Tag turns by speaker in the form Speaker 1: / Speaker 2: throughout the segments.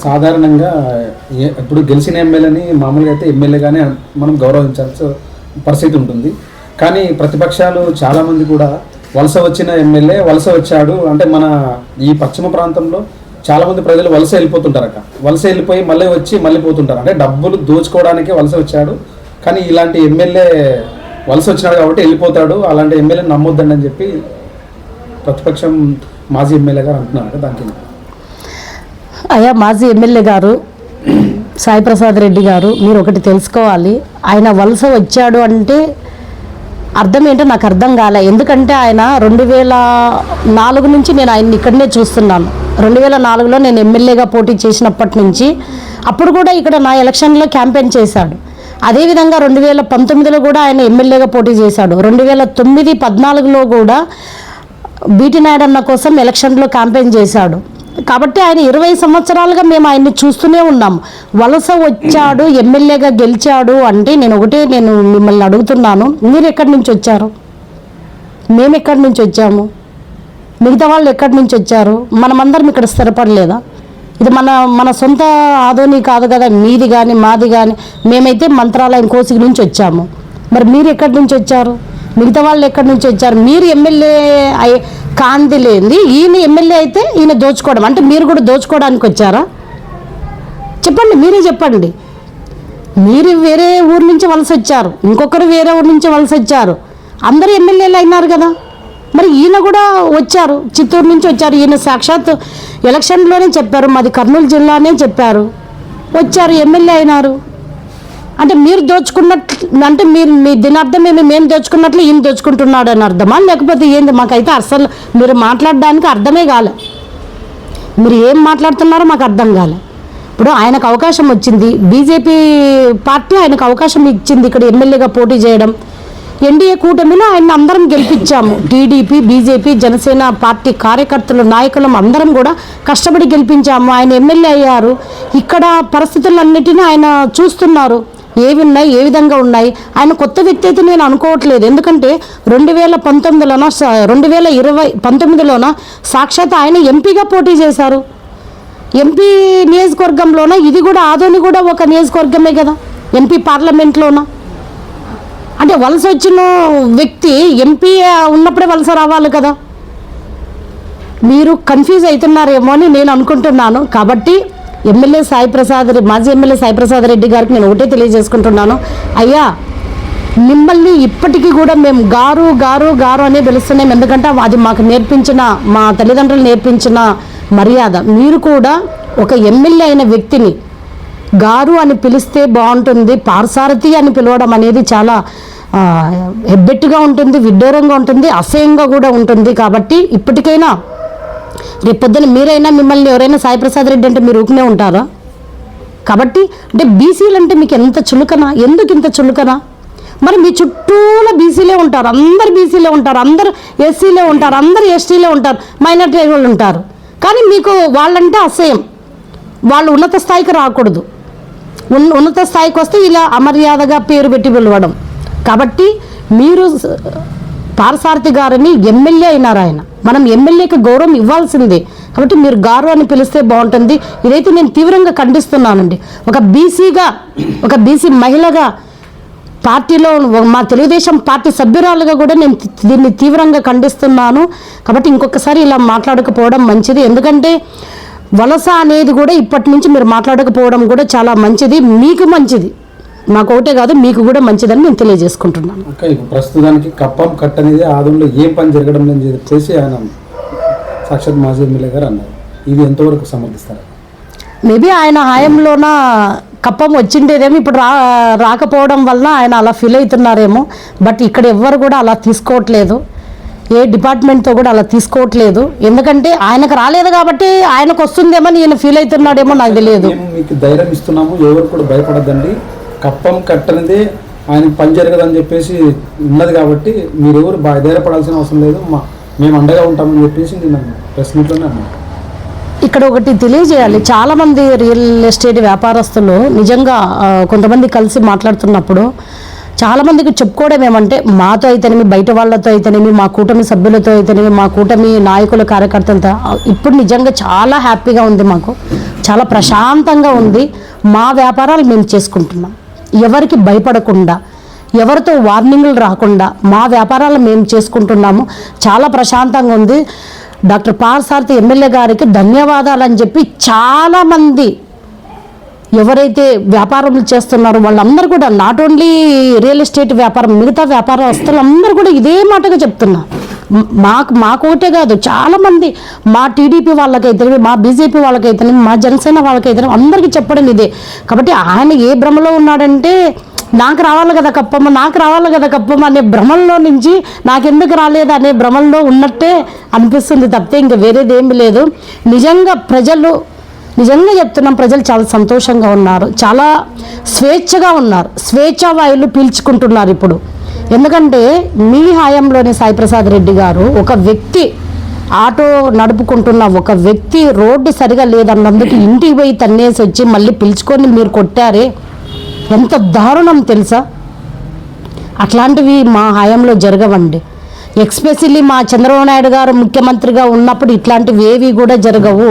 Speaker 1: సాధారణంగా ఇప్పుడు గెలిచిన ఎమ్మెల్యేని మామూలుగా అయితే ఎమ్మెల్యేగానే మనం గౌరవించాల్సిన పరిస్థితి ఉంటుంది. కానీ ప్రతిపక్షాలు చాలామంది కూడా వలస వచ్చిన ఎమ్మెల్యే వలస వచ్చాడు అంటే మన ఈ పశ్చిమ ప్రాంతంలో చాలామంది ప్రజలు వలస వెళ్ళిపోతుంటారట. వలస వెళ్ళిపోయి మళ్ళీ వచ్చి మళ్ళీ పోతుంటారు. అంటే డబ్బులు దోచుకోవడానికి వలస వచ్చాడు, కానీ ఇలాంటి ఎమ్మెల్యే వలస వచ్చినాడు కాబట్టి వెళ్ళిపోతాడు, అలాంటి ఎమ్మెల్యేని నమ్మొద్దండి అని చెప్పి ప్రతిపక్షం మాజీ ఎమ్మెల్యే గారు అంటున్నారు. దానికి
Speaker 2: అయ్యా మాజీ ఎమ్మెల్యే గారు సాయిప్రసాద్ రెడ్డి గారు, మీరు ఒకటి తెలుసుకోవాలి. ఆయన వలస వచ్చాడు అంటే అర్థం ఏంటో నాకు అర్థం కాలే. ఎందుకంటే ఆయన 2004 నుంచి నేను ఆయన్ని ఇక్కడనే చూస్తున్నాను. 2004లో నేను ఎమ్మెల్యేగా పోటీ చేసినప్పటి నుంచి అప్పుడు కూడా ఇక్కడ నా ఎలక్షన్లో క్యాంపెయిన్ చేశాడు. అదేవిధంగా 2019లో కూడా ఆయన ఎమ్మెల్యేగా పోటీ చేశాడు. 2009, 14లో కూడా బీటీ నాయుడు అన్న కోసం ఎలక్షన్లో క్యాంపెయిన్ చేశాడు. కాబట్టి ఆయన 20 సంవత్సరాలుగా మేము ఆయన్ని చూస్తూనే ఉన్నాము. వలస వచ్చాడు, ఎమ్మెల్యేగా గెలిచాడు అంటే నేను మిమ్మల్ని అడుగుతున్నాను, మీరు ఎక్కడి నుంచి వచ్చారు? మేము ఎక్కడి నుంచి వచ్చాము? మిగతా వాళ్ళు ఎక్కడి నుంచి వచ్చారు? మనమందరం ఇక్కడ స్థిరపడలేదా? ఇది మన సొంత ఆదోని కాదు కదా, మీది కానీ మాది కానీ. మేమైతే మంత్రాలయం కోసిక నుంచి వచ్చాము. మరి మీరు ఎక్కడి నుంచి వచ్చారు? మిగతా వాళ్ళు ఎక్కడి నుంచి వచ్చారు? మీరు ఎమ్మెల్యే కాంతి లేనిది ఈయన ఎమ్మెల్యే అయితే ఈయన దోచుకోవడం అంటే మీరు కూడా దోచుకోవడానికి వచ్చారా? చెప్పండి, మీరే చెప్పండి. మీరు వేరే ఊరు నుంచి వలస వచ్చారు, ఇంకొకరు వేరే ఊరు నుంచి వలస వచ్చారు, అందరూ ఎమ్మెల్యేలు అయినారు కదా. మరి ఈయన కూడా వచ్చారు, చిత్తూరు నుంచి వచ్చారు. ఈయన సాక్షాత్ ఎలక్షన్లోనే చెప్పారు, మాది కర్నూలు జిల్లానే చెప్పారు, వచ్చారు, ఎమ్మెల్యే అయినారు. అంటే మీరు దోచుకున్నట్లు అంటే మీ దీనర్థం మేము దోచుకున్నట్లు ఈయన దోచుకుంటున్నాడు అని అర్థమా, లేకపోతే ఏంది? మాకైతే అసలు మీరు మాట్లాడడానికి అర్థమే కాలే. మీరు ఏం మాట్లాడుతున్నారో మాకు అర్థం కాలే. ఇప్పుడు ఆయనకు అవకాశం వచ్చింది, బీజేపీ పార్టీ ఆయనకు అవకాశం ఇచ్చింది ఇక్కడ ఎమ్మెల్యేగా పోటీ చేయడం. ఎన్డీఏ కూటమిలో ఆయన అందరం గెలిపించాము. టీడీపీ, బీజేపీ, జనసేన పార్టీ కార్యకర్తలు, నాయకులం అందరం కూడా కష్టపడి గెలిపించాము. ఆయన ఎమ్మెల్యే అయ్యారు. ఇక్కడ పరిస్థితులన్నిటినీ ఆయన చూస్తున్నారు, ఏవి ఉన్నాయి, ఏ విధంగా ఉన్నాయి. ఆయన కొత్త వ్యక్తి అయితే నేను అనుకోవట్లేదు. ఎందుకంటే 2019లోన సాక్షాత్ ఆయన ఎంపీగా పోటీ చేశారు. ఎంపీ నియోజకవర్గంలోన ఇది కూడా ఆదోని కూడా ఒక నియోజకవర్గమే కదా, ఎంపీ పార్లమెంట్లోన. అంటే వలస వచ్చిన వ్యక్తి ఎంపీ ఉన్నప్పుడే వలస రావాలి కదా. మీరు కన్ఫ్యూజ్ అవుతున్నారేమో అని నేను అనుకుంటున్నాను. కాబట్టి మాజీ ఎమ్మెల్యే సాయిప్రసాద్ రెడ్డి గారికి నేను ఒకటే తెలియజేసుకుంటున్నాను, అయ్యా మిమ్మల్ని ఇప్పటికీ కూడా మేము గారు గారు గారు అనే పిలుస్తున్నాం. ఎందుకంటే అది మాకు నేర్పించిన, మా తల్లిదండ్రులు నేర్పించిన మర్యాద. మీరు కూడా ఒక ఎమ్మెల్యే అయిన వ్యక్తిని గారు అని పిలిస్తే బాగుంటుంది. పార్సారథి అని పిలవడం అనేది చాలా హెబ్బెట్టుగా ఉంటుంది, విడ్డూరంగా ఉంటుంది, అసహ్యంగా కూడా ఉంటుంది. కాబట్టి ఇప్పటికైనా రేపు పొద్దున మీరైనా మిమ్మల్ని ఎవరైనా సాయిప్రసాద్ రెడ్డి అంటే మీరు ఊకునే ఉంటారా? కాబట్టి అంటే బీసీలు అంటే మీకు ఎంత చులకనా? ఎందుకు ఇంత చులకనా? మరి మీ చుట్టూలో బీసీలే ఉంటారు, అందరు బీసీలే ఉంటారు, అందరు ఎస్సీలే ఉంటారు, అందరు ఎస్టీలే ఉంటారు, మైనార్టీ వాళ్ళు ఉంటారు. కానీ మీకు వాళ్ళంటే అసహ్యం. వాళ్ళు ఉన్నత స్థాయికి రాకూడదు. ఉన్నత స్థాయికి వస్తే ఇలా అమర్యాదగా పేరు పెట్టి పిలవడం. కాబట్టి మీరు పార్సారథి గారిని ఎమ్మెల్యే అయినారు. ఆయన మనం ఎమ్మెల్యేకి గౌరవం ఇవ్వాల్సిందే. కాబట్టి మీరు గారు అని పిలిస్తే బాగుంటుంది. ఇదైతే నేను తీవ్రంగా ఖండిస్తున్నానండి. ఒక బీసీ మహిళగా, పార్టీలో మా తెలుగుదేశం పార్టీ సభ్యురాలుగా కూడా నేను దీన్ని తీవ్రంగా ఖండిస్తున్నాను. కాబట్టి ఇంకొకసారి ఇలా మాట్లాడకపోవడం మంచిది. ఎందుకంటే వలస అనేది కూడా ఇప్పటి నుంచి మీరు మాట్లాడకపోవడం కూడా చాలా మంచిది, మీకు మంచిది. నాకు ఒకటే కాదు, మీకు కూడా మంచిదని నేను తెలియజేసుకుంటున్నాను.
Speaker 1: ప్రస్తుతానికి కప్పం కట్ అనేది ఆదంలో ఏం పని జరగడం లేని చెప్పేసి ఆయన సాక్షాత్ మాజీ ఎమ్మెల్యే గారు అన్నారు. ఇది ఎంతవరకు సమర్థిస్తారు?
Speaker 2: మేబీ ఆయన హయాంలోన కప్పం వచ్చిండేదేమో, ఇప్పుడు రాకపోవడం వలన ఆయన అలా ఫీల్ అవుతున్నారేమో. బట్ ఇక్కడ ఎవ్వరు కూడా అలా తీసుకోవట్లేదు, ఏ డిపార్ట్మెంట్తో కూడా అలా తీసుకోవట్లేదు. ఎందుకంటే ఆయనకు రాలేదు కాబట్టి ఆయనకు వస్తుందేమో ఈయన ఫీల్ అవుతున్నాడేమో, నాకు తెలియదు.
Speaker 1: మీకు ధైర్యం ఇస్తున్నాము, ఎవరు కూడా భయపడద్దండి. కప్పం కట్టనిదే ఆయనకు పని జరగదని చెప్పేసి ఉన్నది కాబట్టి మీరు ఎవరు ధైర్యపడాల్సిన అవసరం లేదు, మేము అండగా ఉంటామని చెప్పేసి నేను ప్రెస్ మీట్లోనే అన్నాను.
Speaker 2: ఇక్కడ ఒకటి తెలియజేయాలి, చాలామంది రియల్ ఎస్టేట్ వ్యాపారస్తులు నిజంగా కొంతమంది కలిసి మాట్లాడుతున్నప్పుడు చాలా మందికి చెప్పుకోవడం ఏమంటే మాతో అయితేనేమి, బయట వాళ్ళతో అయితేనేమి, మా కూటమి సభ్యులతో అయితేనేమి, మా కూటమి నాయకుల కార్యకర్తలతో ఇప్పుడు నిజంగా చాలా హ్యాపీగా ఉంది, మాకు చాలా ప్రశాంతంగా ఉంది. మా వ్యాపారాలు మేము చేసుకుంటున్నాం, ఎవరికి భయపడకుండా, ఎవరితో వార్నింగ్లు రాకుండా మా వ్యాపారాలు మేము చేసుకుంటున్నాము. చాలా ప్రశాంతంగా ఉంది. డాక్టర్ పార్థసారథి ఎమ్మెల్యే గారికి ధన్యవాదాలు అని చెప్పి చాలామంది ఎవరైతే వ్యాపారములు చేస్తున్నారో వాళ్ళందరూ కూడా, నాట్ ఓన్లీ రియల్ ఎస్టేట్ వ్యాపారం, మిగతా వ్యాపారస్తులు అందరూ కూడా ఇదే మాటగా చెప్తున్నారు. మాకోటే కాదు, చాలామంది మా టీడీపీ వాళ్ళకైతే, మా బీజేపీ వాళ్ళకైతే, మా జనసేన వాళ్ళకైతే అందరికీ చెప్పడం ఇదే. కాబట్టి ఆయన ఏ భ్రమలో ఉన్నాడంటే నాకు రావాలి కదా కప్పమ్మ, నాకు రావాలి కదా కప్పమ్మ అనే భ్రమంలో నుంచి నాకెందుకు రాలేదు అనే భ్రమంలో ఉన్నట్టే అనిపిస్తుంది తప్పితే ఇంకా వేరేది ఏమీ లేదు. నిజంగా చెప్తున్నాం, ప్రజలు చాలా సంతోషంగా ఉన్నారు, చాలా స్వేచ్ఛగా ఉన్నారు, స్వేచ్ఛా వాయువులు పీల్చుకుంటున్నారు ఇప్పుడు. ఎందుకంటే మీ హయాంలోనే సాయిప్రసాద్ రెడ్డి గారు, ఒక వ్యక్తి ఆటో నడుపుకుంటున్న ఒక వ్యక్తి రోడ్డు సరిగా లేదన్నందుకు ఇంటికి పోయి తన్నేసి వచ్చి మళ్ళీ పిలుచుకొని మీరు కొట్టారే, ఎంత దారుణం తెలుసా. అట్లాంటివి మా హయాంలో జరగవండి. ఎక్స్పెషల్లీ మా చంద్రబాబు నాయుడు గారు ముఖ్యమంత్రిగా ఉన్నప్పుడు ఇట్లాంటివి ఏవి కూడా జరగవు.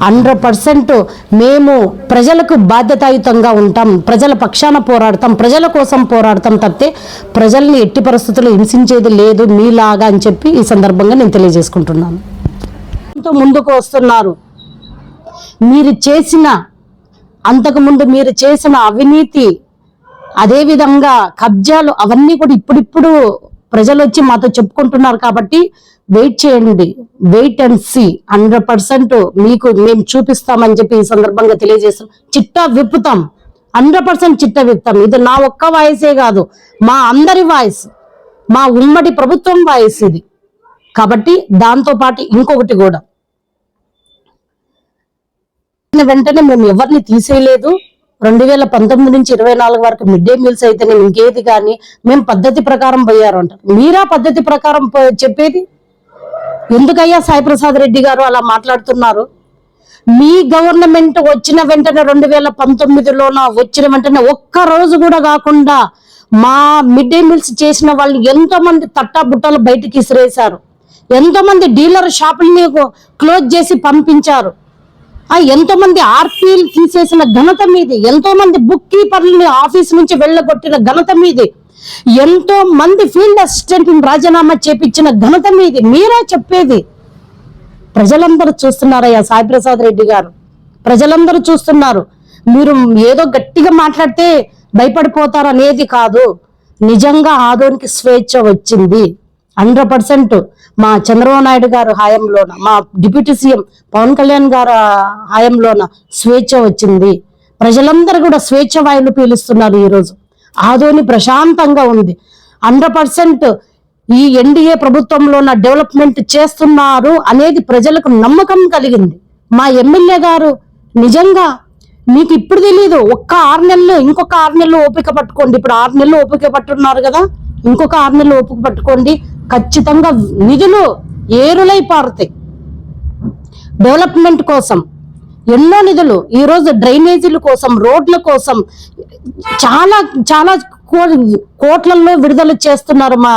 Speaker 2: 100% మేము ప్రజలకు బాధ్యతాయుతంగా ఉంటాం, ప్రజల పక్షాన పోరాడతాం, ప్రజల కోసం పోరాడతాం తప్పితే ప్రజల్ని ఎట్టి పరిస్థితుల్లో హింసించేది లేదు మీలాగా అని చెప్పి ఈ సందర్భంగా నేను తెలియజేసుకుంటున్నాను. ముందుకు వస్తున్నారు. అంతకుముందు మీరు చేసిన అవినీతి, అదేవిధంగా కబ్జాలు, అవన్నీ కూడా ఇప్పుడిప్పుడు ప్రజలు వచ్చి మాతో చెప్పుకుంటున్నారు. కాబట్టి వెయిట్ చేయండి, వెయిట్ అండ్ సీ. 100% మీకు మేము చూపిస్తామని చెప్పి ఈ సందర్భంగా తెలియజేస్తాం. చిట్టా విప్పుతాం, 100% చిట్టా విప్పుతాం. ఇది నా ఒక్క వాయిసే కాదు, మా అందరి వాయిస్, మా ఉమ్మడి ప్రభుత్వం వాయిస్ ఇది. కాబట్టి దాంతోపాటు ఇంకొకటి కూడా, వెంటనే మేము ఎవరిని తీసేయలేదు. 2019 నుంచి 24 వరకు మిడ్ డే మీల్స్ అయితేనే ఇంకేది కానీ మేము పద్ధతి ప్రకారం పోయారు అంటారు. మీరా పద్ధతి ప్రకారం చెప్పేది? ఎందుకయ్యా సాయిప్రసాద్ రెడ్డి గారు అలా మాట్లాడుతున్నారు? మీ గవర్నమెంట్ వచ్చిన వెంటనే 2019లోన వచ్చిన వెంటనే ఒక్క రోజు కూడా కాకుండా మా మిడ్ డే మీల్స్ చేసిన వాళ్ళు ఎంతో మంది తట్టా బుట్టలు బయటికి ఇసిరేశారు, ఎంతో మంది డీలర్ షాపుల్ని క్లోజ్ చేసి పంపించారు, ఎంతో మంది ఆర్పీలు తీసేసిన ఘనత మీది, ఎంతో మంది బుక్ కీపర్లని ఆఫీస్ నుంచి వెళ్ళగొట్టిన ఘనత మీది, ఎంతో మంది ఫీల్డ్ అసిస్టెంట్ రాజీనామా చేపించిన ఘనత మీది. మీరే చెప్పేది. ప్రజలందరూ చూస్తున్నారయ్యా సాయిప్రసాద్ రెడ్డి గారు, ప్రజలందరూ చూస్తున్నారు. మీరు ఏదో గట్టిగా మాట్లాడితే భయపడిపోతారు అనేది కాదు. నిజంగా ఆదోనికి స్వేచ్ఛ వచ్చింది 100%. మా చంద్రబాబు నాయుడు గారు హయాంలోన, మా డిప్యూటీ సీఎం పవన్ కళ్యాణ్ గారు హయాంలోన స్వేచ్ఛ వచ్చింది. ప్రజలందరూ కూడా స్వేచ్ఛ వాయువులు పీలుస్తున్నారు. ఈరోజు ఆదోని ప్రశాంతంగా ఉంది. 100% ఈ ఎన్డీఏ ప్రభుత్వంలోన డెవలప్మెంట్ చేస్తున్నారు అనేది ప్రజలకు నమ్మకం కలిగింది. మా ఎమ్మెల్యే గారు నిజంగా మీకు ఇప్పుడు తెలీదు, ఒక్క 6 నెలలు, ఇంకొక 6 నెలలు ఓపిక పట్టుకోండి. ఇప్పుడు 6 నెలలు ఓపిక పట్టున్నారు కదా, ఇంకొక 6 నెలలు ఓపిక పట్టుకోండి. ఖచ్చితంగా నిధులు ఏరులై పారుతాయి డెవలప్మెంట్ కోసం. ఎన్నో నిధులు ఈరోజు డ్రైనేజీల కోసం, రోడ్ల కోసం చాలా చాలా కోట్లలో విడుదల చేస్తున్నారు మా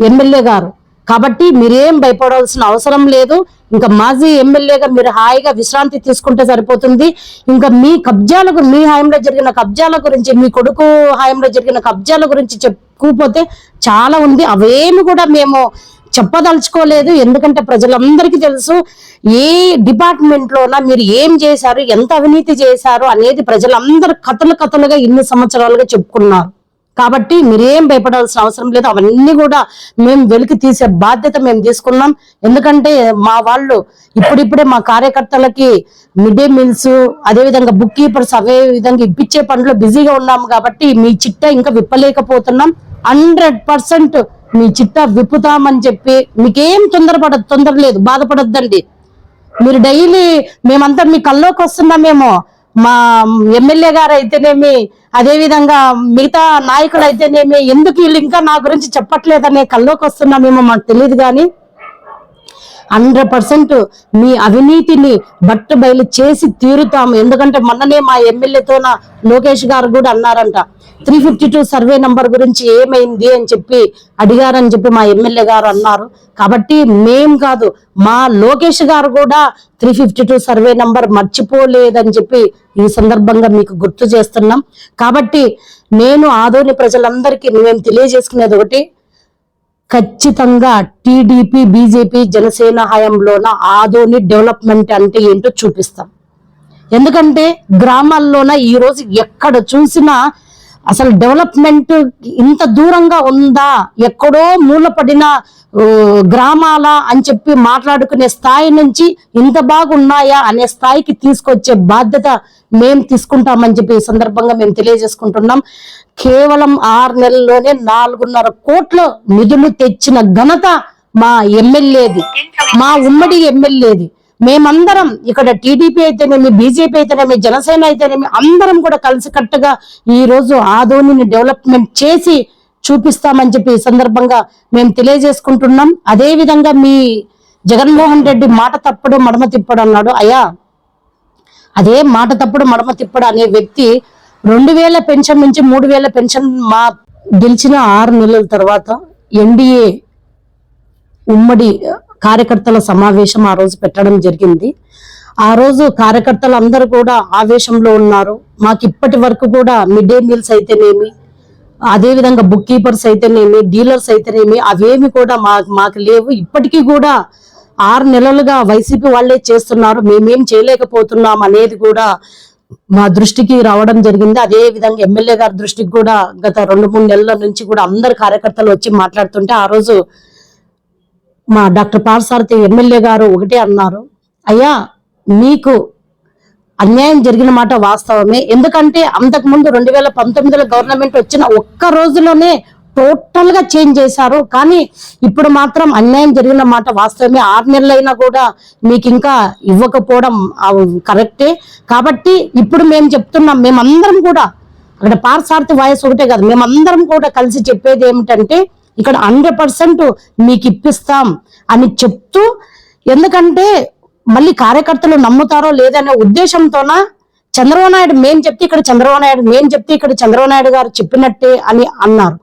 Speaker 2: ఎమ్మెల్యే గారు. కాబట్టి మీరేం భయపడాల్సిన అవసరం లేదు. ఇంకా మాజీ ఎమ్మెల్యేగా మీరు హాయిగా విశ్రాంతి తీసుకుంటే సరిపోతుంది. ఇంకా మీ కబ్జాలకు, మీ హయాంలో జరిగిన కబ్జాల గురించి, మీ కొడుకు హయాంలో జరిగిన కబ్జాల గురించి చెప్పుకోపోతే చాలా ఉంది. అవేమి కూడా మేము చెప్పదలుచుకోలేదు. ఎందుకంటే ప్రజలందరికీ తెలుసు ఏ డిపార్ట్మెంట్లోనా మీరు ఏం చేశారు, ఎంత అవినీతి చేశారు అనేది ప్రజలందరూ కథలుగా ఇన్ని సంవత్సరాలుగా చెప్పుకున్నారు. కాబట్టి మీరేం భయపడాల్సిన అవసరం లేదు. అవన్నీ కూడా మేము వెలికి తీసే బాధ్యత మేము తీసుకున్నాం. ఎందుకంటే మా వాళ్ళు ఇప్పుడిప్పుడే మా కార్యకర్తలకి మిడ్ డే మీల్స్, అదేవిధంగా బుక్ కీపర్స్ అవే విధంగా ఇప్పించే పనిలో బిజీగా ఉన్నాము. కాబట్టి మీ చిట్టా ఇంకా విప్పలేకపోతున్నాం. 100% మీ చిట్టా విప్పుతామని చెప్పి మీకేం తొందర లేదు, బాధపడొద్దండి. మీరు డైలీ మేమంతా మీ కల్లోకి వస్తున్నామేమో, మా ఎమ్మెల్యే గారు అయితేనేమి, అదేవిధంగా మిగతా నాయకులు అయితేనేమి, ఎందుకు వీళ్ళు ఇంకా నా గురించి చెప్పట్లేదనే కల్లోకి వస్తున్నామేమో మాకు తెలియదు. కానీ 100% మీ అవినీతిని బయలు చేసి తీరుతాము. ఎందుకంటే మొన్ననే మా ఎమ్మెల్యేతోన లోకేష్ గారు కూడా అన్నారంట, 352 సర్వే నంబర్ గురించి ఏమైంది అని చెప్పి అడిగారని చెప్పి మా ఎమ్మెల్యే గారు అన్నారు. కాబట్టి మేం కాదు, మా లోకేష్ గారు కూడా 352 సర్వే నంబర్ మర్చిపోలేదని చెప్పి ఈ సందర్భంగా మీకు గుర్తు చేస్తున్నాం. కాబట్టి నేను ఆదోని ప్రజలందరికీ మేము తెలియజేసుకునేది ఒకటి, ఖచ్చితంగా టీడీపీ, బీజేపీ, జనసేన హయాంలోన ఆదోని డెవలప్మెంట్ అంటే ఏంటో చూపిస్తాం. ఎందుకంటే గ్రామాల్లోన ఈ రోజు ఎక్కడ చూసినా అసలు డెవలప్మెంట్ ఇంత దూరంగా ఉందా, ఎక్కడో మూలపడిన గ్రామాల అని చెప్పి మాట్లాడుకునే స్థాయి నుంచి ఇంత బాగున్నాయా అనే స్థాయికి తీసుకొచ్చే బాధ్యత మేము తీసుకుంటామని చెప్పి ఈ సందర్భంగా మేము తెలియజేసుకుంటున్నాం. కేవలం 6 నెలల్లోనే 4.5 కోట్ల నిధులు తెచ్చిన ఘనత మా ఎమ్మెల్యేది, మా ఉమ్మడి ఎమ్మెల్యేది. మేమందరం ఇక్కడ టీడీపీ అయితేనేమి, బీజేపీ అయితేనేమి, జనసేన అయితేనేమి అందరం కూడా కలిసికట్టుగా ఈ రోజు ఆదోనిని డెవలప్మెంట్ చేసి చూపిస్తామని చెప్పి ఈ సందర్భంగా మేము తెలియజేసుకుంటున్నాం. అదే విధంగా మీ జగన్మోహన్ రెడ్డి మాట తప్పుడు మడమ తిప్పడు అన్నాడు. అయ్యా, అదే మాట తప్పుడు మడమ తిప్పడు అనే వ్యక్తి 2000 పెన్షన్ నుంచి 3000 పెన్షన్ మా గెలిచిన 6 నెలల తర్వాత ఎన్డీఏ ఉమ్మడి కార్యకర్తల సమావేశం ఆ రోజు పెట్టడం జరిగింది. ఆ రోజు కార్యకర్తలు అందరూ కూడా ఆవేశంలో ఉన్నారు. మాకు ఇప్పటి వరకు కూడా మిడ్ డే మీల్స్ అయితేనేమి, అదే విధంగా బుక్ కీపర్స్ అయితేనేమి, డీలర్స్ అయితేనేమి అవేమి కూడా మాకు లేవు. ఇప్పటికీ కూడా 6 నెలలుగా వైసీపీ వాళ్ళే చేస్తున్నారు, మేమేం చేయలేకపోతున్నాం అనేది కూడా మా దృష్టికి రావడం జరిగింది. అదే విధంగా ఎమ్మెల్యే గారి దృష్టికి కూడా గత 2-3 నెలల నుంచి కూడా అందరు కార్యకర్తలు వచ్చి మాట్లాడుతుంటే ఆ రోజు మా డాక్టర్ పార్థసారథి ఎమ్మెల్యే గారు ఒకటే అన్నారు, అయ్యా మీకు అన్యాయం జరిగిన మాట వాస్తవమే. ఎందుకంటే అంతకుముందు 2019లో గవర్నమెంట్ వచ్చిన ఒక్క రోజులోనే టోటల్ గా చేంజ్ చేశారు. కానీ ఇప్పుడు మాత్రం అన్యాయం జరిగిన మాట వాస్తవమే. 6 నెలలైనా కూడా మీకు ఇంకా ఇవ్వకపోవడం కరెక్టే. కాబట్టి ఇప్పుడు మేము చెప్తున్నాం, మేమందరం కూడా అక్కడ పార్థసారథి వాయిస్ ఒకటే కాదు, మేమందరం కూడా కలిసి చెప్పేది ఏమిటంటే ఇక్కడ 100% మీకు ఇప్పిస్తాం అని చెప్తూ, ఎందుకంటే మళ్ళీ కార్యకర్తలు నమ్ముతారో లేదనే ఉద్దేశంతోన చంద్రబాబు నాయుడు మేం చెప్తే ఇక్కడ చంద్రబాబు నాయుడు, మేం చెప్తే ఇక్కడ చంద్రబాబు నాయుడు గారు చెప్పినట్టే అని అన్నారు.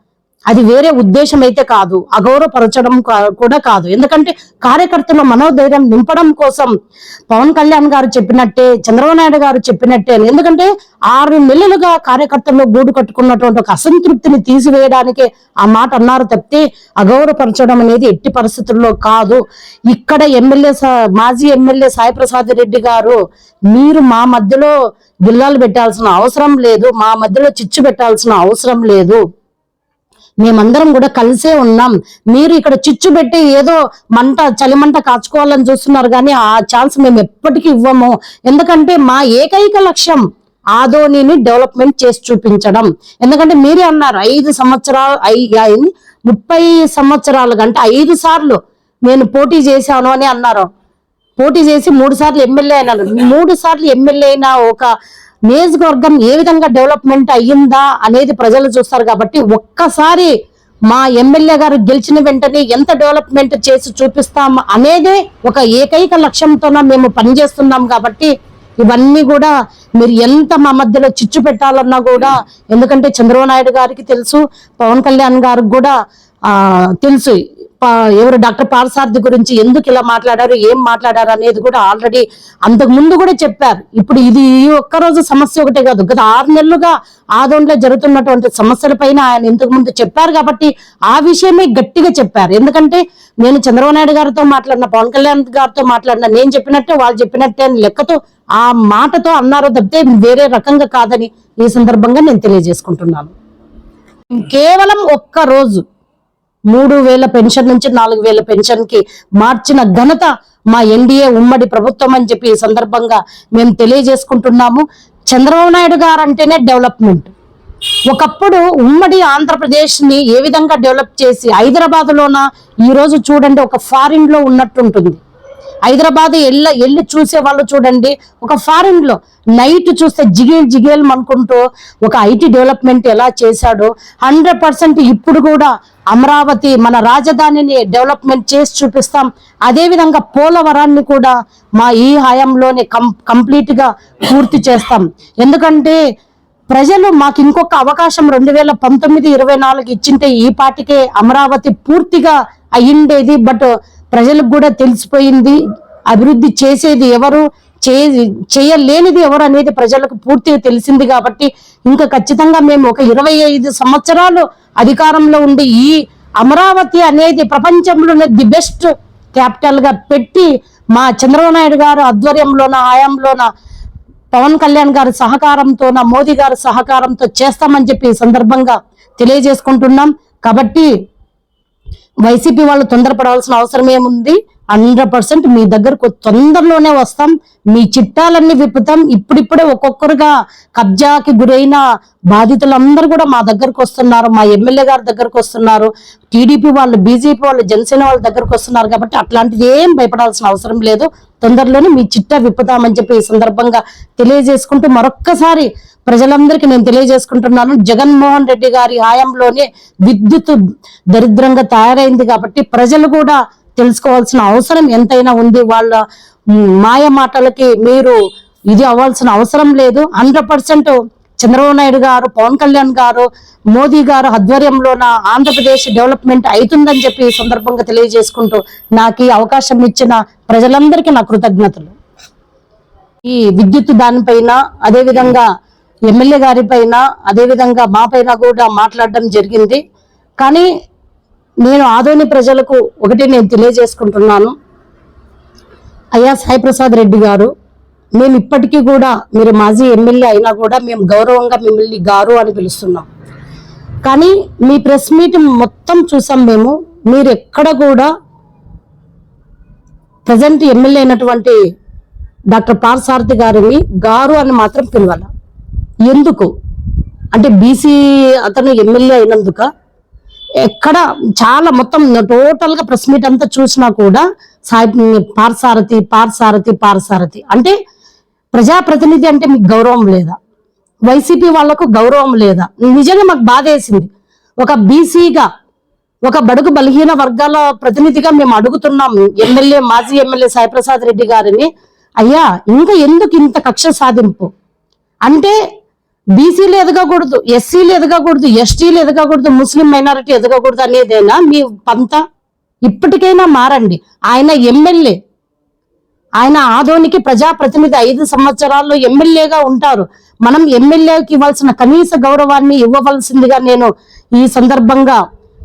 Speaker 2: అది వేరే ఉద్దేశం అయితే కాదు, అగౌరవపరచడం కూడా కాదు. ఎందుకంటే కార్యకర్తల మనోధైర్యం నింపడం కోసం పవన్ కళ్యాణ్ గారు చెప్పినట్టే, చంద్రబాబు నాయుడు గారు చెప్పినట్టే. ఎందుకంటే 6 నెలలుగా కార్యకర్తల్లో గూడు కట్టుకున్నటువంటి ఒక అసంతృప్తిని తీసివేయడానికే ఆ మాట అన్నారు తప్పితే అగౌరవపరచడం అనేది ఎట్టి పరిస్థితుల్లో కాదు. ఇక్కడ మాజీ ఎమ్మెల్యే సాయి ప్రసాద్ రెడ్డి గారు, మీరు మా మధ్యలో బిల్లాలు పెట్టాల్సిన అవసరం లేదు, మా మధ్యలో చిచ్చు పెట్టాల్సిన అవసరం లేదు, మేమందరం కూడా కలిసే ఉన్నాం. మీరు ఇక్కడ చిచ్చు పెట్టి ఏదో చలిమంట కాచుకోవాలని చూస్తున్నారు, కానీ ఆ ఛాన్స్ మేము ఎప్పటికీ ఇవ్వము. ఎందుకంటే మా ఏకైక లక్ష్యం ఆదోనిని డెవలప్మెంట్ చేసి చూపించడం. ఎందుకంటే మీరే అన్నారు 5 సంవత్సరాలు 30 సంవత్సరాలు అంటే 5 సార్లు నేను పోటీ చేశాను అని అన్నారు. పోటీ చేసి 3 సార్లు ఎమ్మెల్యే అయినారు. 3 సార్లు ఎమ్మెల్యే అయిన ఒక నియోజకవర్గం ఏ విధంగా డెవలప్మెంట్ అయ్యిందా అనేది ప్రజలు చూస్తారు. కాబట్టి ఒక్కసారి మా ఎమ్మెల్యే గారు గెలిచిన వెంటనే ఎంత డెవలప్మెంట్ చేసి చూపిస్తాం అనేదే ఒక ఏకైక లక్ష్యంతోన మేము పనిచేస్తున్నాం. కాబట్టి ఇవన్నీ కూడా మీరు ఎంత మా మధ్యలో చిచ్చు పెట్టాలన్నా కూడా, ఎందుకంటే చంద్రబాబు నాయుడు గారికి తెలుసు, పవన్ కళ్యాణ్ గారికి కూడా తెలుసు ఎవరు డాక్టర్ పార్థసారథి గురించి ఎందుకు ఇలా మాట్లాడారు, ఏం మాట్లాడారు అనేది కూడా ఆల్రెడీ అంతకు ముందు కూడా చెప్పారు. ఇప్పుడు ఇది ఒక్కరోజు సమస్య ఒకటే కాదు, గత 6 నెలలుగా ఆదోన్లో జరుగుతున్నటువంటి సమస్యలపైన ఆయన ఇంతకు ముందు చెప్పారు. కాబట్టి ఆ విషయమే గట్టిగా చెప్పారు. ఎందుకంటే నేను చంద్రబాబు నాయుడు గారితో మాట్లాడిన, పవన్ కళ్యాణ్ గారితో మాట్లాడిన, నేను చెప్పినట్టే వాళ్ళు చెప్పినట్టే అని లెక్కతో ఆ మాటతో అన్నారు తప్పితే వేరే రకంగా కాదని ఈ సందర్భంగా నేను తెలియజేసుకుంటున్నాను. కేవలం ఒక్క రోజు 3000 పెన్షన్ నుంచి 4000 పెన్షన్ కి మార్చిన ఘనత మా ఎన్డీఏ ఉమ్మడి ప్రభుత్వం అని చెప్పి ఈ సందర్భంగా మేము తెలియజేసుకుంటున్నాము. చంద్రబాబు నాయుడు గారు అంటేనే డెవలప్మెంట్. ఒకప్పుడు ఉమ్మడి ఆంధ్రప్రదేశ్ ని ఏ విధంగా డెవలప్ చేసి హైదరాబాద్ లోన ఈ రోజు చూడండి ఒక ఫారిన్ లో ఉన్నట్టుంటుంది. హైదరాబాద్ వెళ్ళి చూసే వాళ్ళు చూడండి, ఒక ఫారిన్ లో నైట్ చూస్తే జిగేల్ అనుకుంటూ ఒక ఐటీ డెవలప్మెంట్ ఎలా చేశాడో 100% ఇప్పుడు కూడా అమరావతి మన రాజధానిని డెవలప్మెంట్ చేసి చూపిస్తాం. అదే విధంగా పోలవరాన్ని కూడా మా ఈ హయాంలోనే కంప్లీట్ గా పూర్తి చేస్తాం. ఎందుకంటే ప్రజలు మాకు ఇంకొక అవకాశం 2019-24 ఇచ్చింటే ఈ పాటికే అమరావతి పూర్తిగా అయ్యిండేది. బట్ ప్రజలకు కూడా తెలిసిపోయింది అభివృద్ధి చేసేది ఎవరు, చేయలేనిది ఎవరు అనేది ప్రజలకు పూర్తిగా తెలిసింది. కాబట్టి ఇంకా ఖచ్చితంగా మేము ఒక 25 సంవత్సరాలు అధికారంలో ఉండి ఈ అమరావతి అనేది ప్రపంచంలోనే ది బెస్ట్ క్యాపిటల్ గా పెట్టి మా చంద్రబాబు నాయుడు గారు ఆధ్వర్యంలోన హయాంలోన పవన్ కళ్యాణ్ గారి సహకారంతో మోదీ గారి సహకారంతో చేస్తామని చెప్పి ఈ సందర్భంగా తెలియజేసుకుంటున్నాం. కాబట్టి వైసీపీ వాళ్ళు తొందరపడాల్సిన అవసరం ఏముంది? 100% మీ దగ్గరకు తొందరలోనే వస్తాం, మీ చిట్టాలన్నీ విప్పుతాం. ఇప్పుడిప్పుడే ఒక్కొక్కరుగా కబ్జాకి గురైన బాధితులందరూ కూడా మా దగ్గరకు వస్తున్నారు, మా ఎమ్మెల్యే గారి దగ్గరకు వస్తున్నారు, టీడీపీ వాళ్ళు, బీజేపీ వాళ్ళు, జనసేన వాళ్ళ దగ్గరకు వస్తున్నారు. కాబట్టి అట్లాంటిది ఏం భయపడాల్సిన అవసరం లేదు. తొందరలోనే మీ చిట్టా విప్పుతామని చెప్పి ఈ సందర్భంగా తెలియజేసుకుంటూ మరొక్కసారి ప్రజలందరికీ నేను తెలియజేసుకుంటున్నాను, జగన్మోహన్ రెడ్డి గారి హయాంలోనే విద్యుత్ దరిద్రంగా తయారైంది. కాబట్టి ప్రజలు కూడా తెలుసుకోవాల్సిన అవసరం ఎంతైనా ఉంది. వాళ్ళ మాయ మాటలకి మీరు ఇది అవ్వాల్సిన అవసరం లేదు. 100% చంద్రబాబు నాయుడు గారు, పవన్ కళ్యాణ్ గారు, మోదీ గారు ఆధ్వర్యంలోన ఆంధ్రప్రదేశ్ డెవలప్మెంట్ అవుతుందని చెప్పి ఈ సందర్భంగా తెలియజేసుకుంటూ నాకు ఈ అవకాశం ఇచ్చిన ప్రజలందరికీ నా కృతజ్ఞతలు. ఈ విద్యుత్ దానిపైన, అదేవిధంగా ఎమ్మెల్యే గారి పైన, అదేవిధంగా మా పైన కూడా మాట్లాడడం జరిగింది. కానీ నేను ఆదోని ప్రజలకు ఒకటి నేను తెలియజేసుకుంటున్నాను, అయ్యా సాయి ప్రసాద్ రెడ్డి గారు, మేము ఇప్పటికీ కూడా మీరు మాజీ ఎమ్మెల్యే అయినా కూడా మేము గౌరవంగా మిమ్మల్ని గారు అని పిలుస్తున్నాం. కానీ మీ ప్రెస్ మీట్ మొత్తం చూసాం మేము, మీరు ఎక్కడ కూడా ప్రజెంట్ ఎమ్మెల్యే అయినటువంటి డాక్టర్ పార్థసారథి గారిని గారు అని మాత్రం పిలవాల. ఎందుకు అంటే బీసీ అతను ఎమ్మెల్యే అయినందుక? ఎక్కడ చాలా మొత్తం టోటల్ గా ప్రెస్ మీట్ అంతా చూసినా కూడా పార్థసారథి అంటే ప్రజాప్రతినిధి అంటే మీకు గౌరవం లేదా? వైసీపీ వాళ్లకు గౌరవం లేదా? నిజంగా మాకు బాధ వేసింది. ఒక బీసీగా, ఒక బడుగు బలహీన వర్గాల ప్రతినిధిగా మేము అడుగుతున్నాం ఎమ్మెల్యే, మాజీ ఎమ్మెల్యే సాయి ప్రసాద్ రెడ్డి గారిని, అయ్యా ఇంకా ఎందుకు ఇంత కక్ష సాధింపు? అంటే బీసీలు ఎదగకూడదు, ఎస్సీలు ఎదగకూడదు, ఎస్టీలు ఎదగకూడదు, ముస్లిం మైనారిటీ ఎదగకూడదు అనేదేనా మీ పంత? ఇప్పటికైనా మారండి. ఆయన ఎమ్మెల్యే, ఆయన ఆదోనికి ప్రజాప్రతినిధి, 5 సంవత్సరాల్లో ఎమ్మెల్యేగా ఉంటారు. మనం ఎమ్మెల్యేకి ఇవ్వాల్సిన కనీస గౌరవాన్ని ఇవ్వవలసిందిగా నేను ఈ సందర్భంగా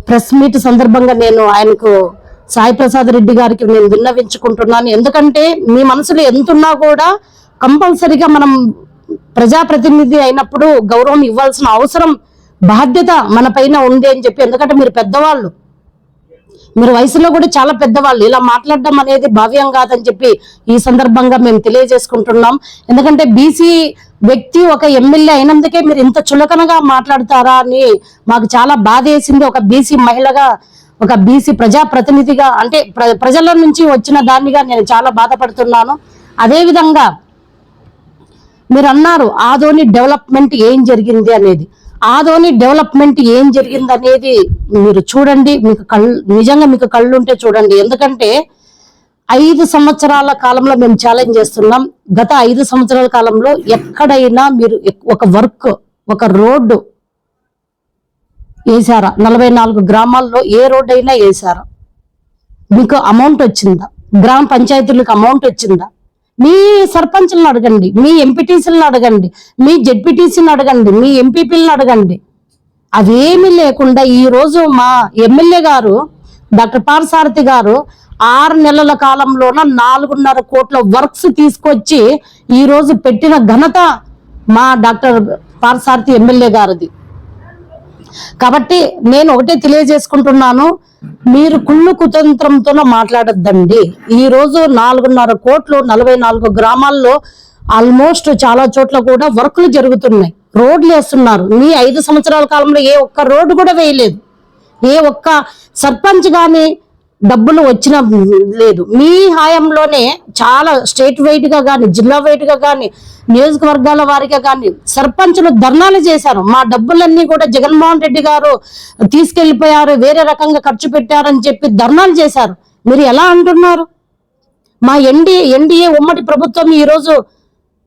Speaker 2: ప్రెస్ మీట్ సందర్భంగా నేను ఆయనకు సాయి ప్రసాద్ రెడ్డి గారికి నేను విన్నవించుకుంటున్నాను. ఎందుకంటే మీ మనసులో ఎంతున్నా కూడా కంపల్సరిగా మనం ప్రజాప్రతినిధి అయినప్పుడు గౌరవం ఇవ్వాల్సిన అవసరం, బాధ్యత మన పైన ఉంది అని చెప్పి. ఎందుకంటే మీరు పెద్దవాళ్ళు, మీరు వయసులో కూడా చాలా పెద్దవాళ్ళు, ఇలా మాట్లాడడం అనేది భావ్యం కాదని చెప్పి ఈ సందర్భంగా మేము తెలియజేసుకుంటున్నాం. ఎందుకంటే బీసీ వ్యక్తి ఒక ఎమ్మెల్యే అయినందుకే మీరు ఇంత చులకనగా మాట్లాడతారా అని మాకు చాలా బాధ వేసింది. ఒక బీసీ మహిళగా, ఒక బీసీ ప్రజాప్రతినిధిగా, అంటే ప్రజల నుంచి వచ్చిన దానిగా నేను చాలా బాధపడుతున్నాను. అదేవిధంగా మీరు అన్నారు ఆదోని డెవలప్మెంట్ ఏం జరిగింది అనేది. ఆదోని డెవలప్మెంట్ ఏం జరిగింది అనేది మీరు చూడండి, మీకు నిజంగా మీకు కళ్ళు ఉంటే చూడండి. ఎందుకంటే 5 సంవత్సరాల కాలంలో మేము ఛాలెంజ్ చేస్తున్నాం. గత 5 సంవత్సరాల కాలంలో ఎక్కడైనా మీరు ఒక వర్క్, ఒక రోడ్డు వేసారా? 44 గ్రామాల్లో ఏ రోడ్డు అయినా వేసారా? మీకు అమౌంట్ వచ్చిందా? గ్రామ పంచాయతీలకు అమౌంట్ వచ్చిందా? మీ సర్పంచ్లను అడగండి, మీ ఎంపీటీసీలను అడగండి, మీ జెడ్పీటీసీని అడగండి, మీ ఎంపీపీలను అడగండి. అవేమీ లేకుండా ఈ రోజు మా ఎమ్మెల్యే గారు డాక్టర్ పార్థసారథి గారు 6 నెలల కాలంలోన 4.5 కోట్ల వర్క్స్ తీసుకొచ్చి ఈ రోజు పెట్టిన ఘనత మా డాక్టర్ పార్థసారథి ఎమ్మెల్యే గారిది. కాబట్టి నేను ఒకటే తెలియజేసుకుంటున్నాను, మీరు కుళ్ళు కుతంత్రంతో మాట్లాడద్దండి. ఈ రోజు 4.5 కోట్లు 44 గ్రామాల్లో ఆల్మోస్ట్ చాలా చోట్ల కూడా వర్కులు జరుగుతున్నాయి, రోడ్లు వేస్తున్నారు. మీ 5 సంవత్సరాల కాలంలో ఏ ఒక్క రోడ్డు కూడా వేయలేదు. ఏ ఒక్క సర్పంచ్ కానీ డబ్బులు వచ్చిన లేదు. మీ హయాంలోనే చాలా స్టేట్ వైడ్ గా కానీ, జిల్లా వైడ్ గా కానీ, నియోజకవర్గాల వారిగా కానీ సర్పంచులు ధర్నాలు చేశారు. మా డబ్బులన్నీ కూడా జగన్మోహన్ రెడ్డి గారు తీసుకెళ్లిపోయారు, వేరే రకంగా ఖర్చు పెట్టారని చెప్పి ధర్నాలు చేశారు. మీరు ఎలా అంటున్నారు? మా ఎన్డీఏ ఉమ్మడి ప్రభుత్వం ఈ రోజు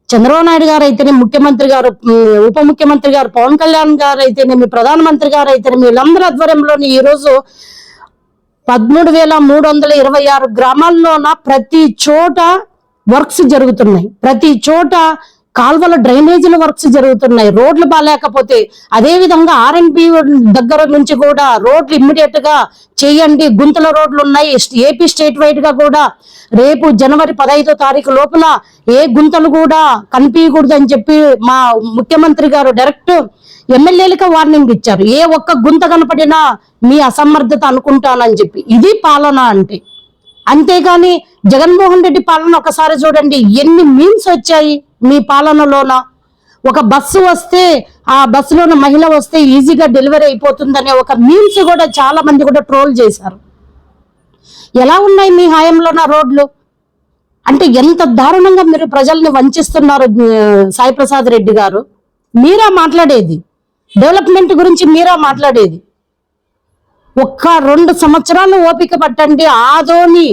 Speaker 2: చంద్రబాబు నాయుడు గారు అయితేనే, ముఖ్యమంత్రి గారు, ఉప ముఖ్యమంత్రి గారు పవన్ కళ్యాణ్ గారు అయితేనేమి, ప్రధానమంత్రి గారు అయితేనేమి, వీళ్ళందరి ఆధ్వర్యంలోని ఈ రోజు 13,326 గ్రామాల్లోన ప్రతి చోట వర్క్స్ జరుగుతున్నాయి. ప్రతి చోట కాల్వల డ్రైనేజీల వర్క్స్ జరుగుతున్నాయి. రోడ్లు బాగాలేకపోతే అదే విధంగా ఆర్ఎండ్బి దగ్గర నుంచి కూడా రోడ్లు ఇమ్మీడియట్ గా చేయండి. గుంతల రోడ్లు ఉన్నాయి. ఏపీ స్టేట్ వైడ్ గా కూడా రేపు జనవరి 15వ తారీఖు లోపల ఏ గుంతలు కూడా కనిపించకూడదు అని చెప్పి మా ముఖ్యమంత్రి గారు డైరెక్ట్ ఎమ్మెల్యేలకు వార్నింగ్ ఇచ్చారు. ఏ ఒక్క గుంత కనపడినా మీ అసమర్థత అనుకుంటానని చెప్పి. ఇది పాలన అంటే. అంతేగాని జగన్మోహన్ రెడ్డి పాలన ఒకసారి చూడండి, ఎన్ని మీమ్స్ వచ్చాయి మీ పాలనలోన. ఒక బస్సు వస్తే ఆ బస్సులోన మహిళ వస్తే ఈజీగా డెలివరీ అయిపోతుందనే ఒక మీమ్స్ కూడా చాలా మంది కూడా ట్రోల్ చేశారు. ఎలా ఉన్నాయి మీ హయాంలోన రోడ్లు? అంటే ఎంత దారుణంగా మీరు ప్రజల్ని వంచిస్తున్నారు సాయి ప్రసాద్ రెడ్డి గారు. మీరా మాట్లాడేది? డెవలప్మెంట్ గురించి మీరా మాట్లాడేది? ఒక్క 2 సంవత్సరాలు ఓపిక పట్టండి. ఆదోని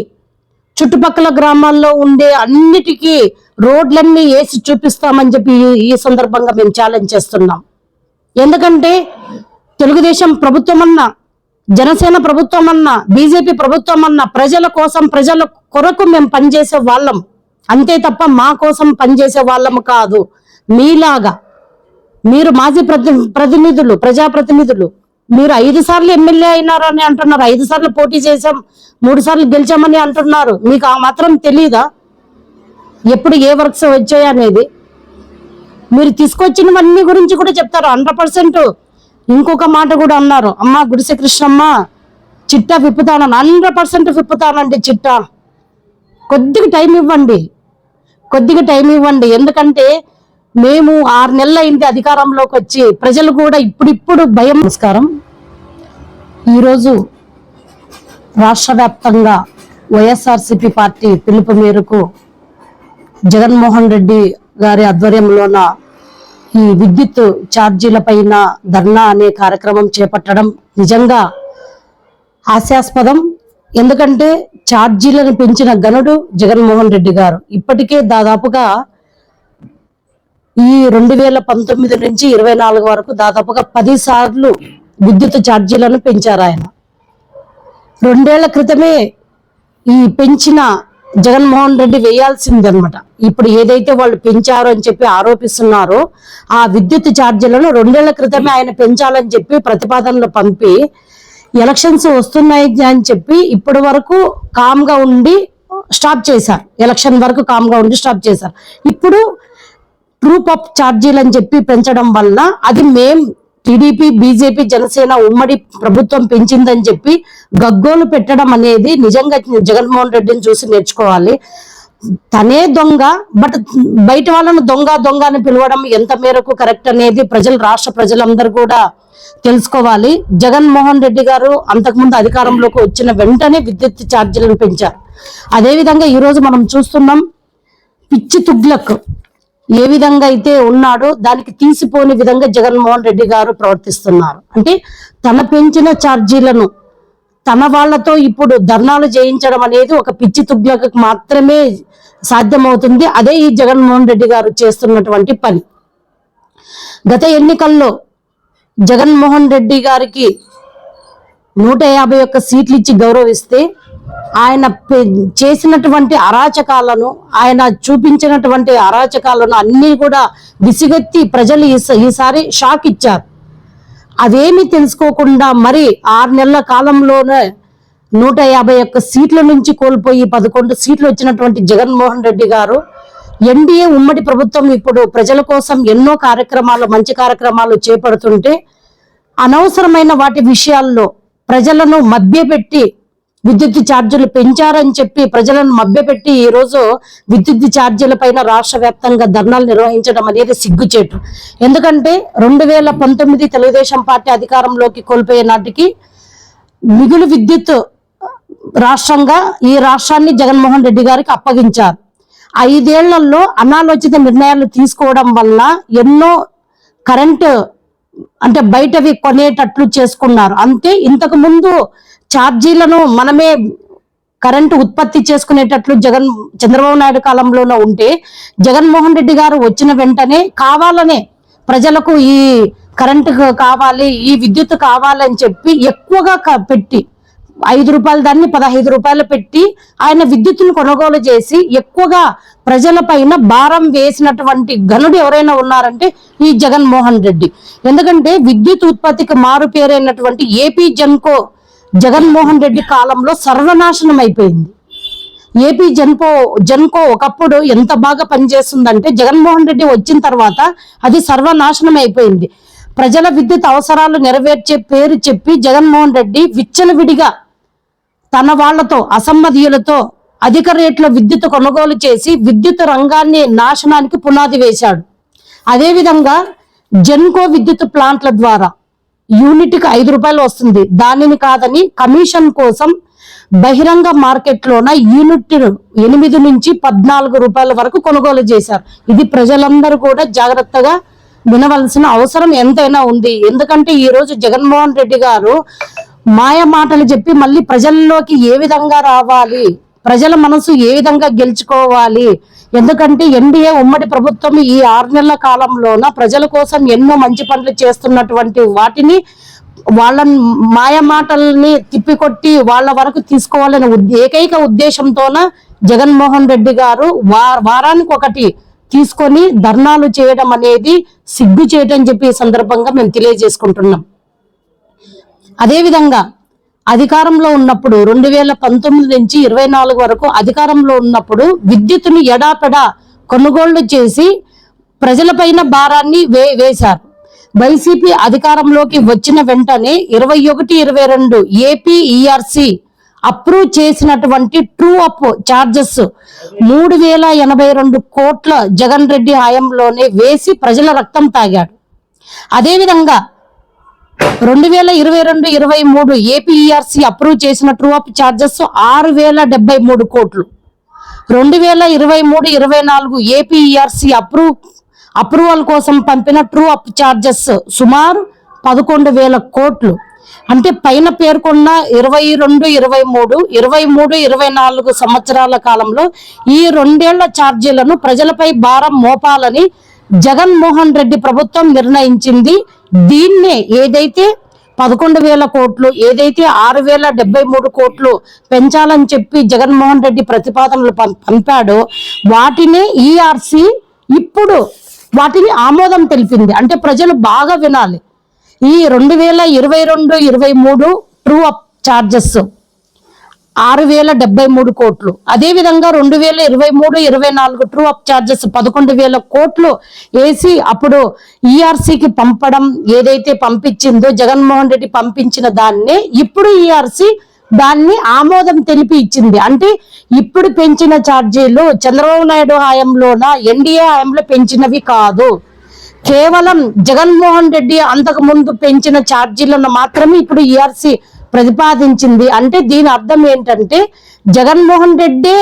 Speaker 2: చుట్టుపక్కల గ్రామాల్లో ఉండే అన్నిటికీ రోడ్లన్నీ వేసి చూపిస్తామని చెప్పి ఈ సందర్భంగా మేము ఛాలెంజ్ చేస్తున్నాం. ఎందుకంటే తెలుగుదేశం ప్రభుత్వం అన్నా, జనసేన ప్రభుత్వం అన్నా, బీజేపీ ప్రభుత్వం అన్నా ప్రజల కోసం, ప్రజల కొరకు మేము పనిచేసే వాళ్ళం అంతే తప్ప మా కోసం పనిచేసే వాళ్ళము కాదు. మీలాగా మీరు మాజీ ప్రతినిధులు, ప్రజాప్రతినిధులు, మీరు 5 సార్లు ఎమ్మెల్యే అయినారని అంటున్నారు. 5 సార్లు పోటీ చేశాం, 3 సార్లు గెలిచామని అంటున్నారు. మీకు ఆ మాత్రం తెలీదా ఎప్పుడు ఏ వర్క్స్ వచ్చాయి అనేది? మీరు తీసుకొచ్చినవన్నీ గురించి కూడా చెప్తారు 100%. ఇంకొక మాట కూడా అన్నారు, అమ్మ గుడిసె కృష్ణమ్మ చిట్టా విప్పుతానని. 100% విప్పుతానండి చిట్టా. కొద్దిగా టైం ఇవ్వండి, కొద్దిగా టైం ఇవ్వండి. ఎందుకంటే మేము 6 నెలలు అయింది అధికారంలోకి వచ్చి. ప్రజలు కూడా ఇప్పుడిప్పుడు భయం. నమస్కారం. ఈరోజు రాష్ట్ర వ్యాప్తంగా వైఎస్ఆర్సీపీ పార్టీ పిలుపు మేరకు జగన్మోహన్ రెడ్డి గారి ఆధ్వర్యంలోన ఈ విద్యుత్ ఛార్జీల పైన ధర్నా అనే కార్యక్రమం చేపట్టడం నిజంగా హాస్యాస్పదం. ఎందుకంటే ఛార్జీలను పెంచిన ఘనుడు జగన్మోహన్ రెడ్డి గారు. ఇప్పటికే దాదాపుగా ఈ 2019 నుంచి 24 వరకు దాదాపుగా 10 సార్లు విద్యుత్ ఛార్జీలను పెంచారు ఆయన. 2 ఏళ్ల క్రితమే ఈ పెంచిన జగన్మోహన్ రెడ్డి వేయాల్సింది అనమాట. ఇప్పుడు ఏదైతే వాళ్ళు పెంచారు అని చెప్పి ఆరోపిస్తున్నారో ఆ విద్యుత్ ఛార్జీలను 2 ఏళ్ల క్రితమే ఆయన పెంచాలని చెప్పి ప్రతిపాదనలు పంపి ఎలక్షన్స్ వస్తున్నాయి అని చెప్పి ఇప్పటి వరకు కామ్ గా ఉండి స్టాప్ చేశారు. ఎలక్షన్ వరకు కామ్ గా ఉండి స్టాప్ చేశారు. ఇప్పుడు ట్రూప్ అప్ ఛార్జీలు అని చెప్పి పెంచడం వల్ల అది టీడీపీ, బీజేపీ, జనసేన ఉమ్మడి ప్రభుత్వం పెంచిందని చెప్పి గగ్గోలు పెట్టడం అనేది నిజంగా జగన్మోహన్ రెడ్డిని చూసి నేర్చుకోవాలి. తనే దొంగ, బట్ బయట వాళ్ళను దొంగ అని పిలవడం ఎంత మేరకు కరెక్ట్ అనేది రాష్ట్ర ప్రజలందరూ కూడా తెలుసుకోవాలి. జగన్మోహన్ రెడ్డి గారు అంతకుముందు అధికారంలోకి వచ్చిన వెంటనే విద్యుత్ ఛార్జీలను పెంచారు. అదేవిధంగా ఈరోజు మనం చూస్తున్నాం పిచ్చి తుగ్లక్ ఏ విధంగా అయితే ఉన్నాడో దానికి తీసిపోని విధంగా జగన్మోహన్ రెడ్డి గారు ప్రవర్తిస్తున్నారు. అంటే తన పెంచిన ఛార్జీలను తన వాళ్లతో ఇప్పుడు ధర్నాలు చేయించడం అనేది ఒక పిచ్చి తుగ్లక్ మాత్రమే సాధ్యమవుతుంది. అదే ఈ జగన్మోహన్ రెడ్డి గారు చేస్తున్నటువంటి పని. గత ఎన్నికల్లో జగన్మోహన్ రెడ్డి గారికి 151 సీట్లు ఇచ్చి గౌరవిస్తే ఆయన చేసినటువంటి అరాచకాలను, ఆయన చూపించినటువంటి అరాచకాలను అన్ని కూడా విసిగెత్తి ప్రజలు ఈసారి షాక్ ఇచ్చారు. అదేమి తెలుసుకోకుండా మరి 6 నెలల కాలంలోనే 151 సీట్ల నుంచి కోల్పోయి 11 సీట్లు వచ్చినటువంటి జగన్మోహన్ రెడ్డి గారు ఎన్డీఏ ఉమ్మడి ప్రభుత్వం ఇప్పుడు ప్రజల కోసం ఎన్నో కార్యక్రమాలు, మంచి కార్యక్రమాలు చేపడుతుంటే అనవసరమైన వాటి విషయాల్లో ప్రజలను మభ్యపెట్టి విద్యుత్ ఛార్జీలు పెంచారని చెప్పి ప్రజలను మభ్యపెట్టి ఈ రోజు విద్యుత్ ఛార్జీల పైన రాష్ట్ర వ్యాప్తంగా ధర్నాలు నిర్వహించడం అనేది సిగ్గుచేటు. ఎందుకంటే 2019 తెలుగుదేశం పార్టీ అధికారంలోకి కోల్పోయే నాటికి మిగులు విద్యుత్ రాష్ట్రంగా ఈ రాష్ట్రాన్ని జగన్మోహన్ రెడ్డి గారికి అప్పగించారు. 5 ఏళ్లలో అనాలోచిత నిర్ణయాలు తీసుకోవడం వల్ల ఎన్నో కరెంటు అంటే బయటవి కొనేటట్లు చేసుకున్నారు. అంతే, ఇంతకు ముందు ఛార్జీలను మనమే కరెంటు ఉత్పత్తి చేసుకునేటట్లు చంద్రబాబు నాయుడు కాలంలోనే ఉంటే, జగన్మోహన్ రెడ్డి గారు వచ్చిన వెంటనే కావాలనే ప్రజలకు ఈ కరెంటు కావాలి, ఈ విద్యుత్ కావాలి అని చెప్పి ఎక్కువగా పెట్టి 5 రూపాయలు దాన్ని 15 రూపాయలు పెట్టి ఆయన విద్యుత్తును కొనుగోలు చేసి ఎక్కువగా ప్రజల పైన భారం వేసినటువంటి ఘనుడు ఎవరైనా ఉన్నారంటే ఈ జగన్మోహన్ రెడ్డి. ఎందుకంటే విద్యుత్ ఉత్పత్తికి మారు పేరైనటువంటి ఏపీ జగన్మోహన్ రెడ్డి కాలంలో సర్వనాశనం అయిపోయింది. ఏపీ జెన్కో ఒకప్పుడు ఎంత బాగా పనిచేస్తుందంటే జగన్మోహన్ రెడ్డి వచ్చిన తర్వాత అది సర్వనాశనం అయిపోయింది. ప్రజల విద్యుత్ అవసరాలు నెరవేర్చే పేరు చెప్పి జగన్మోహన్ రెడ్డి విచ్చలవిడిగా తన వాళ్లతో అసమ్మధీయులతో అధిక రేట్ల విద్యుత్ కొనుగోలు చేసి విద్యుత్ రంగాన్ని నాశనానికి పునాది వేశాడు. అదేవిధంగా జెన్కో విద్యుత్ ప్లాంట్ల ద్వారా యూనిట్కి 5 రూపాయలు వస్తుంది, దానిని కాదని కమిషన్ కోసం బహిరంగ మార్కెట్లోన యూనిట్ 8 నుంచి 14 రూపాయల వరకు కొనుగోలు చేశారు. ఇది ప్రజలందరూ కూడా జాగ్రత్తగా వినవలసిన అవసరం ఎంతైనా ఉంది. ఎందుకంటే ఈ రోజు జగన్మోహన్ రెడ్డి గారు మాయ మాటలు చెప్పి మళ్ళీ ప్రజల్లోకి ఏ విధంగా రావాలి, ప్రజల మనసు ఏ విధంగా గెలుచుకోవాలి. ఎందుకంటే ఎన్డీఏ ఉమ్మడి ప్రభుత్వం ఈ 6 నెలల కాలంలోన ప్రజల కోసం ఎన్నో మంచి పనులు చేస్తున్నటువంటి వాటిని వాళ్ళ మాయ మాటల్ని తిప్పికొట్టి వాళ్ళ వరకు తీసుకోవాలనే ఏకైక ఉద్దేశంతోన జగన్మోహన్ రెడ్డి గారు వారానికి ఒకటి తీసుకొని ధర్నాలు చేయడం అనేది సిగ్గు చేయటం చెప్పి ఈ సందర్భంగా మేము తెలియజేసుకుంటున్నాం. అదేవిధంగా అధికారంలో ఉన్నప్పుడు 2019 నుంచి 24 వరకు అధికారంలో ఉన్నప్పుడు విద్యుత్తుని ఎడాపెడా కొనుగోళ్లు చేసి ప్రజలపైన భారాన్ని వేశారు. వైసీపీ అధికారంలోకి వచ్చిన వెంటనే 21-22 ఏపీఈఆర్సీ అప్రూవ్ చేసినటువంటి ట్రూ అప్ ఛార్జెస్ 3082 కోట్ల జగన్ రెడ్డి హయాంలోనే వేసి ప్రజల రక్తం తాగాడు. అదేవిధంగా 2022-23 ఏపీఈఆర్సీ అప్రూవ్ చేసిన ట్రూ అప్ ఛార్జెస్ 6073 కోట్లు. 2023-24 ఏపీఈఆర్సీ అప్రూవల్ కోసం పంపిన ట్రూ అప్ ఛార్జెస్ సుమారు 11,000 కోట్లు. అంటే పైన పేర్కొన్న 22-23, 23-24 సంవత్సరాల కాలంలో ఈ 2 ఏళ్ల ఛార్జీలను ప్రజలపై భారం మోపాలని జగన్మోహన్ రెడ్డి ప్రభుత్వం నిర్ణయించింది. దీన్నే ఏదైతే 11,000 కోట్లు, ఏదైతే 6,073 కోట్లు పెంచాలని చెప్పి జగన్మోహన్ రెడ్డి ప్రతిపాదనలు పంపాడో వాటిని ఈఆర్సీ ఇప్పుడు వాటిని ఆమోదం తెలిపింది. అంటే ప్రజలు బాగా వినాలి. ఈ 2022-23 ట్రూ అప్ ఛార్జెస్ 6,073 కోట్లు. అదేవిధంగా 2023-24 ట్రూ అప్ ఛార్జెస్ 11,000 కోట్లు వేసి అప్పుడు ఈఆర్సీకి పంపడం ఏదైతే పంపించిందో జగన్మోహన్ రెడ్డి పంపించిన దాన్నే ఇప్పుడు ఈఆర్సీ దాన్ని ఆమోదం తెలిపి ఇచ్చింది. అంటే ఇప్పుడు పెంచిన ఛార్జీలు చంద్రబాబు నాయుడు హయాంలోన ఎన్డీఏ హయాంలో పెంచినవి కాదు. కేవలం జగన్మోహన్ రెడ్డి అంతకు ముందు పెంచిన ఛార్జీలను మాత్రమే ఇప్పుడు ఈఆర్సీ ప్రతిపాదించింది. అంటే దీని అర్థం ఏంటంటే జగన్మోహన్ రెడ్డి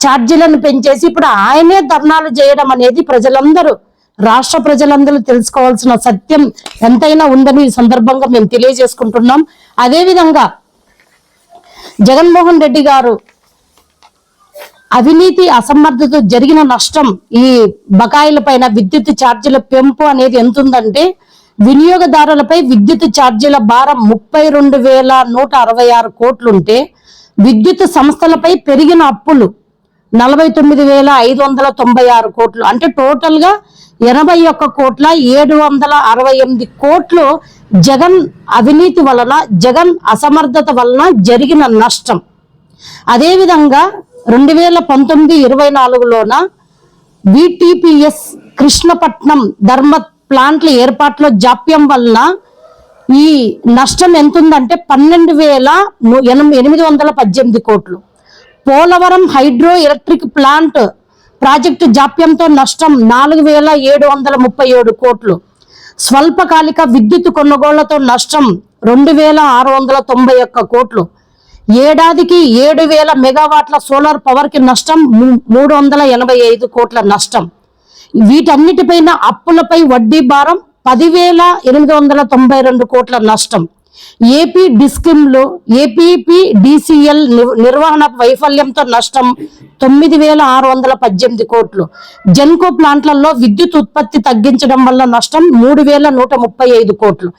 Speaker 2: ఛార్జీలను పెంచేసి ఇప్పుడు ఆయనే ధర్నాలు చేయడం అనేది ప్రజలందరూ, రాష్ట్ర ప్రజలందరూ తెలుసుకోవాల్సిన సత్యం ఎంతైనా ఉందని ఈ సందర్భంగా మేము తెలియజేసుకుంటున్నాం. అదేవిధంగా జగన్మోహన్ రెడ్డి గారు అవినీతి అసమర్థత జరిగిన నష్టం ఈ బకాయిల పైన విద్యుత్ ఛార్జీల పెంపు అనేది ఎంత ఉందంటే వినియోగదారులపై విద్యుత్ ఛార్జీల భారం 32,166 కోట్లుంటే విద్యుత్ సంస్థలపై పెరిగిన అప్పులు 49,596 కోట్లు. అంటే టోటల్ గా 81,768 కోట్లు జగన్ అవినీతి వలన, జగన్ అసమర్థత వలన జరిగిన నష్టం. అదేవిధంగా 2019-24లోన విటిపిఎస్ కృష్ణపట్నం ధర్మ ప్లాంట్ల ఏర్పాట్లో జాప్యం వలన ఈ నష్టం ఎంత ఉందంటే 12,818 కోట్లు. Polavaram hydro electric plant project జాప్యంతో నష్టం 4,737 కోట్లు. స్వల్పకాలిక విద్యుత్ కొనుగోళ్లతో నష్టం 2,691 కోట్లు. ఏడాదికి 7,000 మెగావాట్ల సోలార్ పవర్కి నష్టం, 385 కోట్ల నష్టం. వీటన్నిటిపైన అప్పులపై వడ్డీ భారం 10,892 కోట్ల నష్టం. ఏపీ డిస్కిమ్లో ఏపీపీడీసీఎల్ నిర్వహణ వైఫల్యంతో నష్టం 9,618 కోట్లు. జెన్కో ప్లాంట్లలో విద్యుత్ ఉత్పత్తి తగ్గించడం వల్ల నష్టం 3,135 కోట్లు.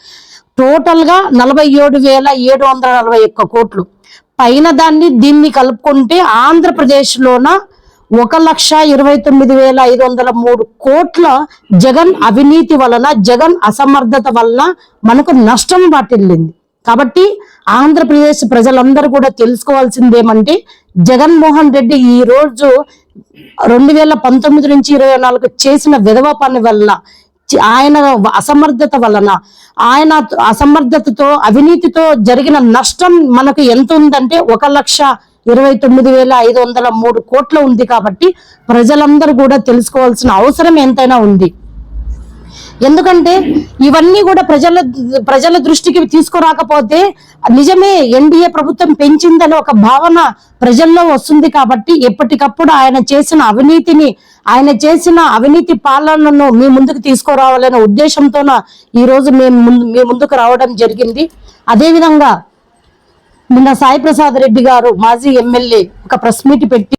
Speaker 2: టోటల్గా 47,741 కోట్లు. పైన దీన్ని కలుపుకుంటే ఆంధ్రప్రదేశ్లోన 1,29,503 కోట్ల జగన్ అవినీతి వలన, జగన్ అసమర్థత వలన మనకు నష్టం వాటిల్లింది. కాబట్టి ఆంధ్రప్రదేశ్ ప్రజలందరూ కూడా తెలుసుకోవాల్సింది ఏమంటే, జగన్మోహన్ రెడ్డి ఈ రోజు 2019 నుంచి 24 చేసిన విధవ పని వల్ల, ఆయన అసమర్థత వలన, ఆయన అసమర్థతతో అవినీతితో జరిగిన నష్టం మనకు ఎంత ఉందంటే 1,29,503 కోట్లు ఉంది. కాబట్టి ప్రజలందరూ కూడా తెలుసుకోవాల్సిన అవసరం ఎంతైనా ఉంది. ఎందుకంటే ఇవన్నీ కూడా ప్రజల దృష్టికి తీసుకురాకపోతే నిజమే ఎన్డీఏ ప్రభుత్వం పెంచిందని ఒక భావన ప్రజల్లో వస్తుంది. కాబట్టి ఎప్పటికప్పుడు ఆయన చేసిన అవినీతి పాలనను మీ ముందుకు తీసుకురావాలనే ఉద్దేశంతోన ఈ రోజు మీ ముందుకు రావడం జరిగింది. అదేవిధంగా నిన్న సాయి ప్రసాద్ రెడ్డి గారు, మాజీ ఎమ్మెల్యే, ఒక ప్రెస్ మీట్ పెట్టి